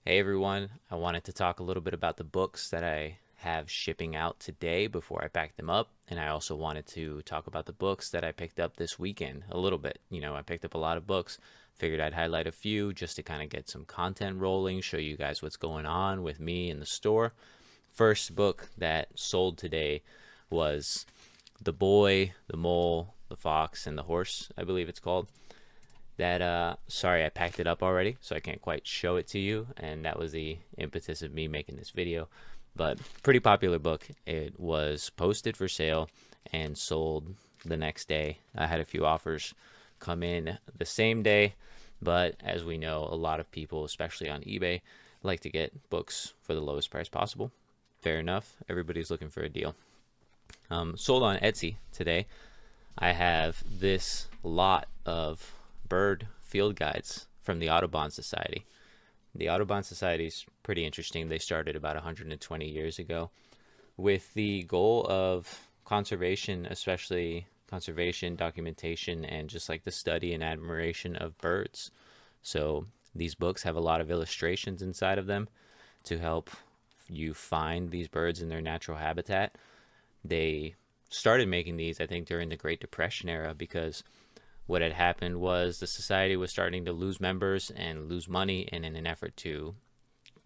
Hey everyone, I wanted to talk a little bit about the books that I have shipping out today before I pack them up. And I also wanted to talk about the books that I picked up this weekend a little bit. I picked up a lot of books, figured I'd highlight a few just to kind of get some content rolling, show you guys what's going on with me in the store. First book that sold today was The Boy, the Mole, the Fox, and the Horse, I believe it's called. Sorry, I packed it up already, so I can't quite show it to you, and that was the impetus of me making this video. But pretty popular book. It was posted for sale and sold the next day. I had a few offers come in the same day, but as we know, a lot of people, especially on eBay, like to get books for the lowest price possible. Fair enough. Everybody's looking for a deal. Sold on Etsy today. I have this lot of bird field guides from the Audubon Society. The Audubon Society is pretty interesting. They started about 120 years ago with the goal of conservation, especially conservation, documentation, and just like the study and admiration of birds. So these books have a lot of illustrations inside of them to help you find these birds in their natural habitat. They started making these, I think, during the Great Depression era because what had happened was the society was starting to lose members and lose money, and in an effort to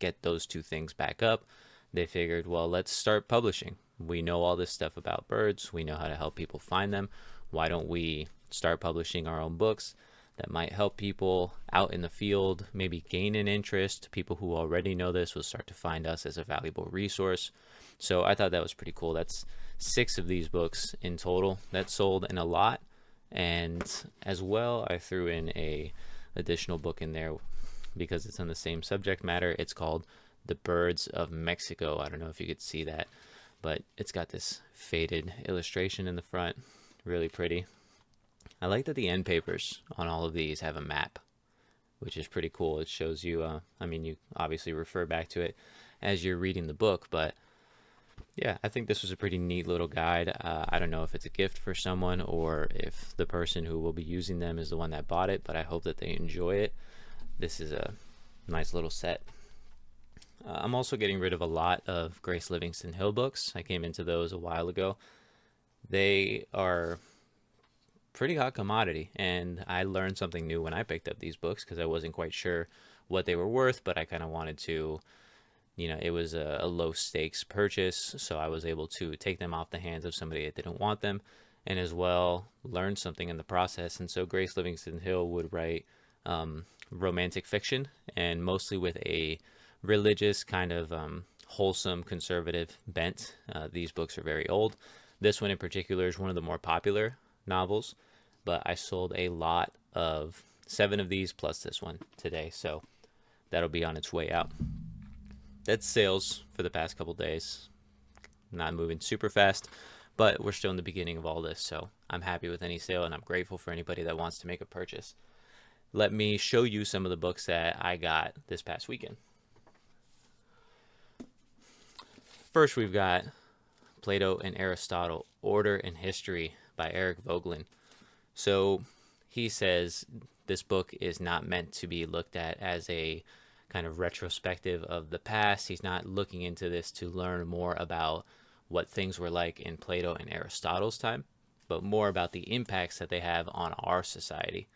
get those two things back up, they figured, well, let's start publishing. We know all this stuff about birds, we know how to help people find them. Why don't we start publishing our own books that might help people out in the field, maybe gain an interest? People who already know this will start to find us as a valuable resource. So I thought that was pretty cool. That's 6 of these books in total that sold, and a lot. And as well, I threw in a additional book in there because it's on the same subject matter. It's called The Birds of Mexico. I don't know if you could see that, but it's got this faded illustration in the front. Really pretty. I like that the end papers on all of these have a map, which is pretty cool. It shows you, you obviously refer back to it as you're reading the book, but yeah, I think this was a pretty neat little guide. I don't know if it's a gift for someone or if the person who will be using them is the one that bought it, but I hope that they enjoy it. This is a nice little set. I'm also getting rid of a lot of Grace Livingston Hill books. I came into those a while ago. They are pretty hot commodity, and I learned something new when I picked up these books because I wasn't quite sure what they were worth, but I kind of wanted to, it was a low stakes purchase, so I was able to take them off the hands of somebody that didn't want them, and as well learn something in the process. And so Grace Livingston Hill would write romantic fiction, and mostly with a religious kind of wholesome conservative bent. These books are very old. This one in particular is one of the more popular novels, but I sold a lot of 7 of these plus this one today, so that'll be on its way out. That's sales for the past couple days. Not moving super fast, but we're still in the beginning of all this, so I'm happy with any sale and I'm grateful for anybody that wants to make a purchase. Let me show you some of the books that I got this past weekend. First, we've got Plato and Aristotle, Order and History by Eric Voegelin. So he says this book is not meant to be looked at as a kind of retrospective of the past. He's not looking into this to learn more about what things were like in Plato and Aristotle's time, but more about the impacts that they have on our society.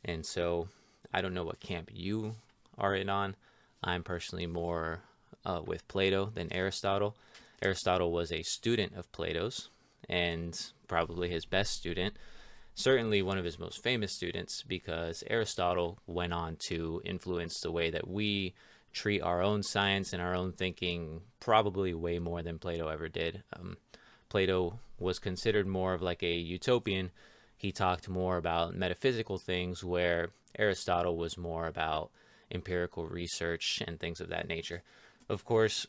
And so I don't know what camp you are in on. I'm personally more with Plato than Aristotle. Aristotle was a student of Plato's and probably his best student, certainly one of his most famous students, because Aristotle went on to influence the way that we treat our own science and our own thinking probably way more than Plato ever did. Plato was considered more of like a utopian. He talked more about metaphysical things, where Aristotle was more about empirical research and things of that nature. Of course,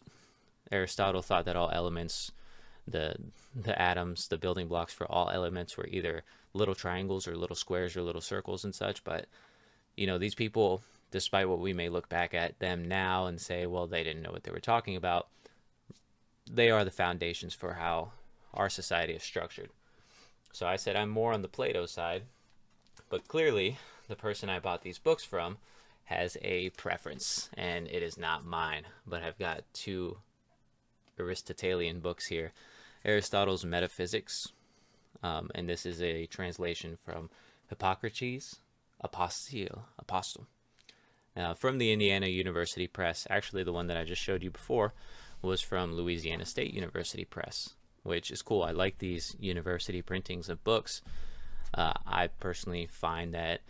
Aristotle thought that all elements, the the atoms, the building blocks for all elements were either little triangles or little squares or little circles and such. But these people, despite what we may look back at them now and say, well, they didn't know what they were talking about, they are the foundations for how our society is structured. So I said I'm more on the Plato side, but clearly the person I bought these books from has a preference, and it is not mine. But I've got two Aristotelian books here, Aristotle's Metaphysics, and this is a translation from Hippocrates, Apostle, from the Indiana University Press. Actually, the one that I just showed you before was from Louisiana State University Press, which is cool. I like these university printings of books. I personally find that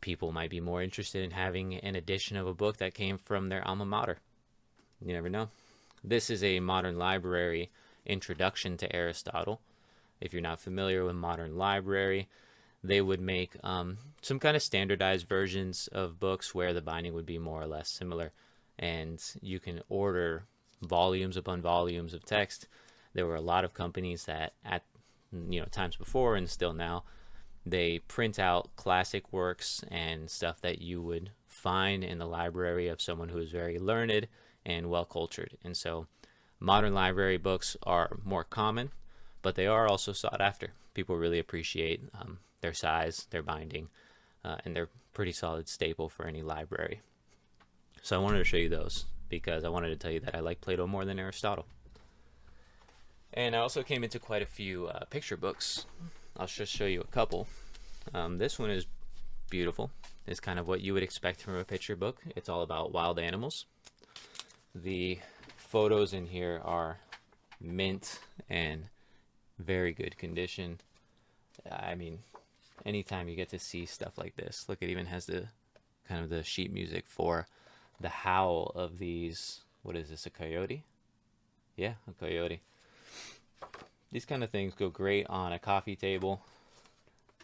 people might be more interested in having an edition of a book that came from their alma mater. You never know. This is a modern library introduction to Aristotle. If you're not familiar with modern library, they would make some kind of standardized versions of books where the binding would be more or less similar, and you can order volumes upon volumes of text. There were a lot of companies that at times before and still now, they print out classic works and stuff that you would find in the library of someone who is very learned and well cultured. And so modern library books are more common, but they are also sought after. People really appreciate their size, their binding, and they're pretty solid staple for any library. So I wanted to show you those because I wanted to tell you that I like Plato more than Aristotle. And I also came into quite a few picture books. I'll just show you a couple. This one is beautiful. It's kind of what you would expect from a picture book. It's all about wild animals. The photos in here are mint and very good condition. I mean, anytime you get to see stuff like this, look, it even has the kind of the sheet music for the howl of these. What is this, a coyote? Yeah, a coyote. These kind of things go great on a coffee table,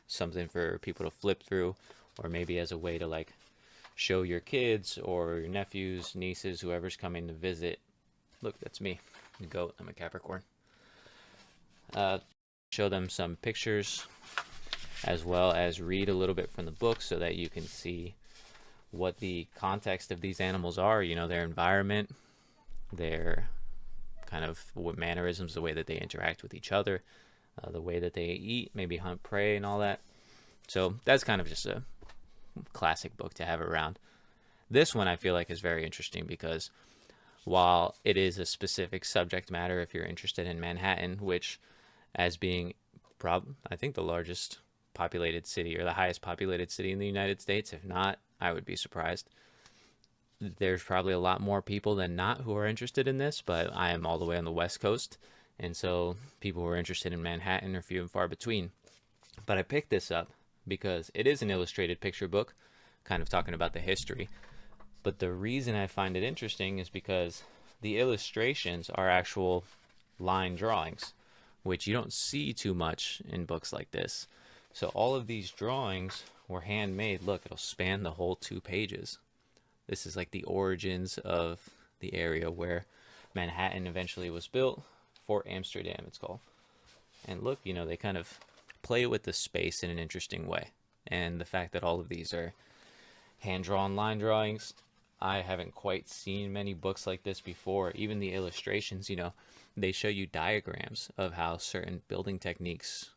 something for people to flip through, or maybe as a way to like show your kids or your nephews, nieces, whoever's coming to visit. Look, that's me, the goat. I'm a Capricorn. Show them some pictures as well as read a little bit from the book so that you can see what the context of these animals are, their environment, their kind of what mannerisms, the way that they interact with each other, the way that they eat, maybe hunt prey and all that. So that's kind of just a classic book to have around. This one I feel like is very interesting because while it is a specific subject matter, if you're interested in Manhattan, which as being I think the largest populated city or the highest populated city in the United States, if not, I would be surprised. There's probably a lot more people than not who are interested in this, but I am all the way on the West Coast, and so people who are interested in Manhattan are few and far between. But I picked this up because it is an illustrated picture book, kind of talking about the history. But the reason I find it interesting is because the illustrations are actual line drawings, which you don't see too much in books like this. So all of these drawings were handmade. Look, it'll span the whole 2 pages. This is like the origins of the area where Manhattan eventually was built. Fort Amsterdam, it's called. And look, they kind of play with the space in an interesting way. And the fact that all of these are hand-drawn line drawings, I haven't quite seen many books like this before. Even the illustrations, they show you diagrams of how certain building techniques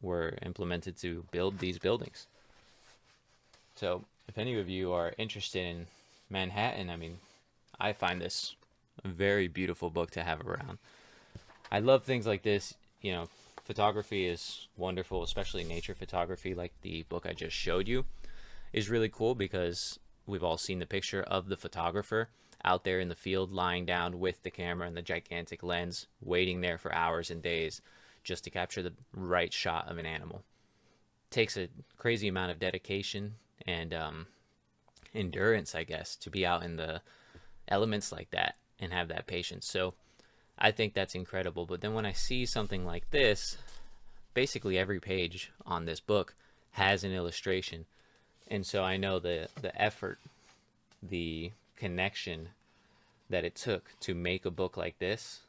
were implemented to build these buildings. So if any of you are interested in Manhattan, I find this a very beautiful book to have around. I love things like this. Photography is wonderful, especially nature photography, like the book I just showed you, is really cool because we've all seen the picture of the photographer out there in the field lying down with the camera and the gigantic lens, waiting there for hours and days just to capture the right shot of an animal. Takes a crazy amount of dedication and endurance, I guess, to be out in the elements like that and have that patience. So I think that's incredible. But then when I see something like this, basically every page on this book has an illustration. And so I know the effort, the connection that it took to make a book like this.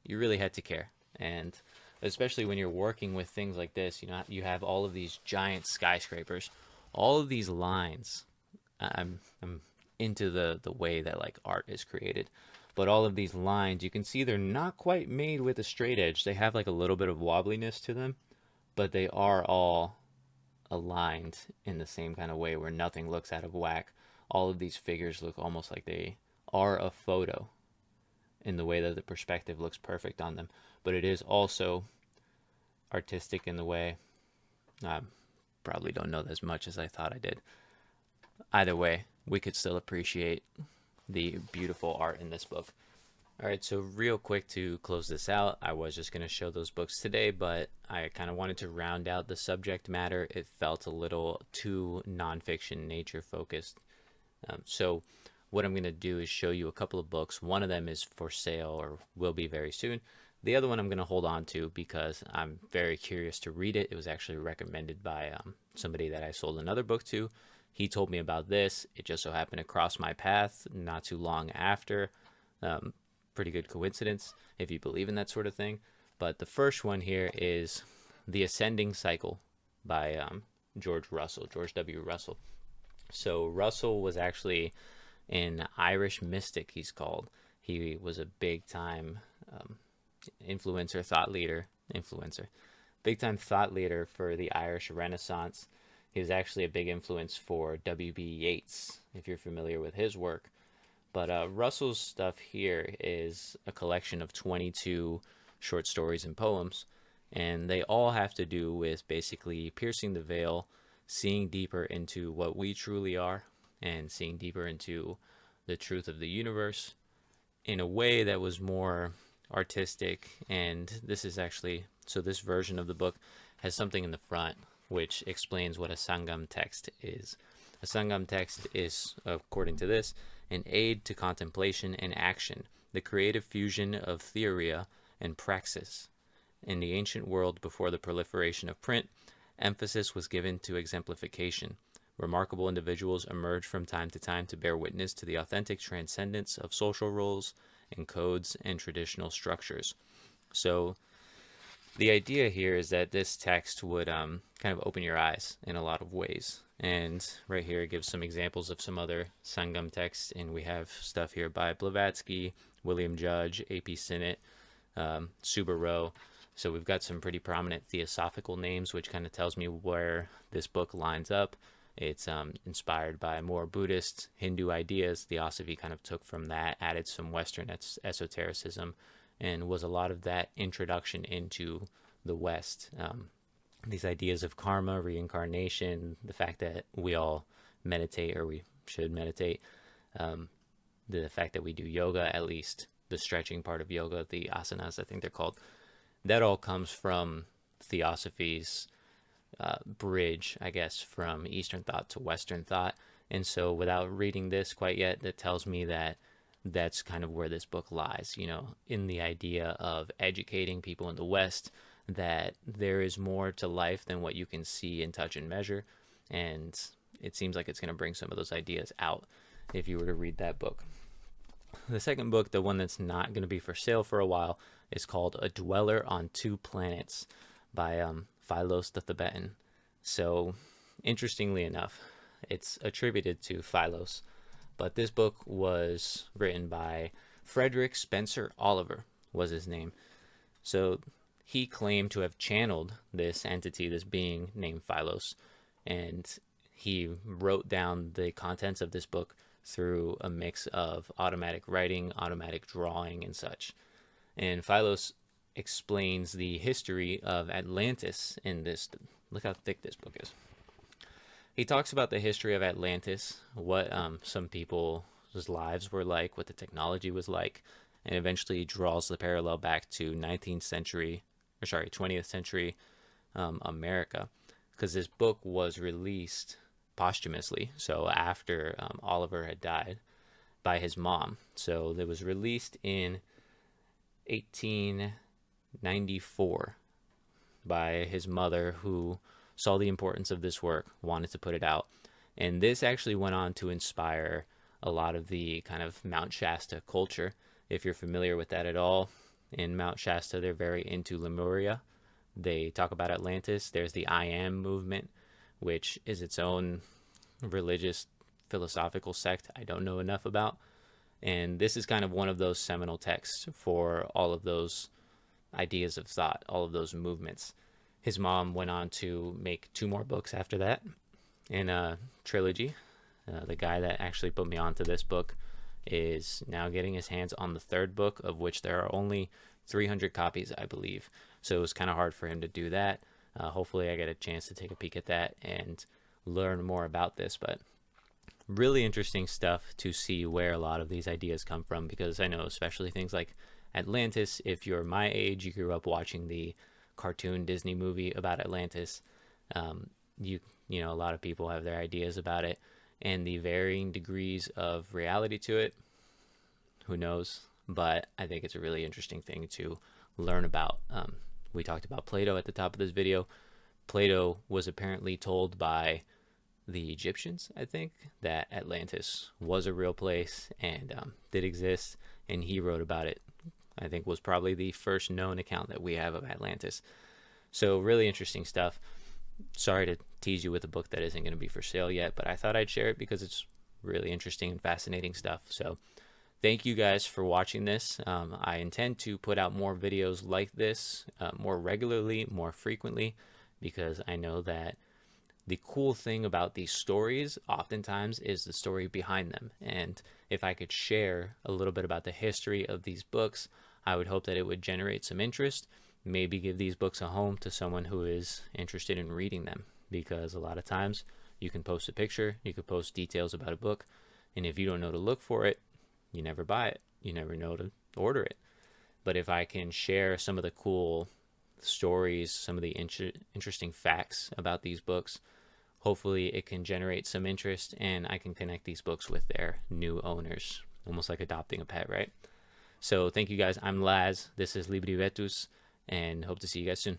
You really had to care. And especially when you're working with things like this, you have all of these giant skyscrapers, all of these lines. I'm into the way that like art is created, but all of these lines, you can see they're not quite made with a straight edge. They have like a little bit of wobbliness to them, but they are all aligned in the same kind of way where nothing looks out of whack. all of these figures look almost like they are a photo in the way that the perspective looks perfect on them. But it is also artistic in the way. I probably don't know as much as I thought I did. Either way, we could still appreciate the beautiful art in this book. All right, so real quick to close this out, I was just going to show those books today, but I kind of wanted to round out the subject matter. It felt a little too nonfiction nature focused. So what I'm going to do is show you a couple of books. One of them is for sale or will be very soon. The other one I'm going to hold on to because I'm very curious to read it. It was actually recommended by somebody that I sold another book to. He told me about this. It just so happened to cross my path not too long after. Pretty good coincidence if you believe in that sort of thing. But the first one here is The Ascending Cycle by George W. Russell. So Russell was actually an Irish mystic, he's called. He was a big time big time thought leader for the Irish Renaissance. He was actually a big influence for W.B. Yeats, if you're familiar with his work. But Russell's stuff here is a collection of 22 short stories and poems, and they all have to do with basically piercing the veil, seeing deeper into what we truly are, and seeing deeper into the truth of the universe in a way that was more artistic. And this is actually, so this version of the book has something in the front which explains what a Sangam text is. A Sangam text is, according to this, an aid to contemplation and action, the creative fusion of theoria and praxis. In the ancient world before the proliferation of print, emphasis was given to exemplification. Remarkable individuals emerged from time to time to bear witness to the authentic transcendence of social roles and codes and traditional structures. So the idea here is that this text would kind of open your eyes in a lot of ways. And right here it gives some examples of some other Sangam texts, and we have stuff here by Blavatsky, William Judge, A.P. Sinnett, Subaru. So we've got some pretty prominent theosophical names, which kind of tells me where this book lines up. It's inspired by more Buddhist, Hindu ideas. Theosophy kind of took from that, added some Western esotericism, and was a lot of that introduction into the West. These ideas of karma, reincarnation, the fact that we all meditate, or we should meditate, the fact that we do yoga, at least the stretching part of yoga, the asanas, I think they're called, that all comes from Theosophy's bridge, I guess, from Eastern thought to Western thought. And so without reading this quite yet, that tells me that that's kind of where this book lies, in the idea of educating people in the West that there is more to life than what you can see and touch and measure. And it seems like it's going to bring some of those ideas out if you were to read that book. The second book, the one that's not going to be for sale for a while, is called A Dweller on Two Planets by Philos the Tibetan. So, interestingly enough, it's attributed to Philos, but this book was written by Frederick Spencer Oliver, was his name. So he claimed to have channeled this entity, this being named Philos, and he wrote down the contents of this book through a mix of automatic writing, automatic drawing, and such. And Philos explains the history of Atlantis in this. Look how thick this book is. He talks about the history of Atlantis, what some people's lives were like, what the technology was like, and eventually draws the parallel back to 20th century America, because this book was released posthumously, so after Oliver had died, by his mom. So it was released in 1894 by his mother, who saw the importance of this work, wanted to put it out. And this actually went on to inspire a lot of the kind of Mount Shasta culture. If you're familiar with that at all, in Mount Shasta, they're very into Lemuria. They talk about Atlantis. There's the I Am movement, which is its own religious, philosophical sect I don't know enough about. And this is kind of one of those seminal texts for all of those ideas of thought, all of those movements. His mom went on to make 2 more books after that in a trilogy. The guy that actually put me onto this book is now getting his hands on the third book, of which there are only 300 copies, I believe. So it was kind of hard for him to do that. Hopefully, I get a chance to take a peek at that and learn more about this. But really interesting stuff to see where a lot of these ideas come from, because I know especially things like Atlantis, if you're my age, you grew up watching the cartoon Disney movie about Atlantis. um, you know, a lot of people have their ideas about it, and the varying degrees of reality to it, who knows. But I think it's a really interesting thing to learn about. We talked about Plato at the top of this video. Plato was apparently told by the Egyptians, I think, that Atlantis was a real place and did exist, and he wrote about it. I think was probably the first known account that we have of Atlantis. So really interesting stuff. Sorry to tease you with a book that isn't going to be for sale yet, but I thought I'd share it because it's really interesting and fascinating stuff. So thank you guys for watching this. I intend to put out more videos like this more regularly, more frequently, because I know that the cool thing about these stories oftentimes is the story behind them. And if I could share a little bit about the history of these books, I would hope that it would generate some interest, maybe give these books a home to someone who is interested in reading them. Because a lot of times you can post a picture, you could post details about a book, and if you don't know to look for it, you never buy it. You never know to order it. But if I can share some of the cool stories, some of the interesting facts about these books, hopefully it can generate some interest and I can connect these books with their new owners, almost like adopting a pet, right? So thank you guys. I'm Laz. This is Libri Vetus, and hope to see you guys soon.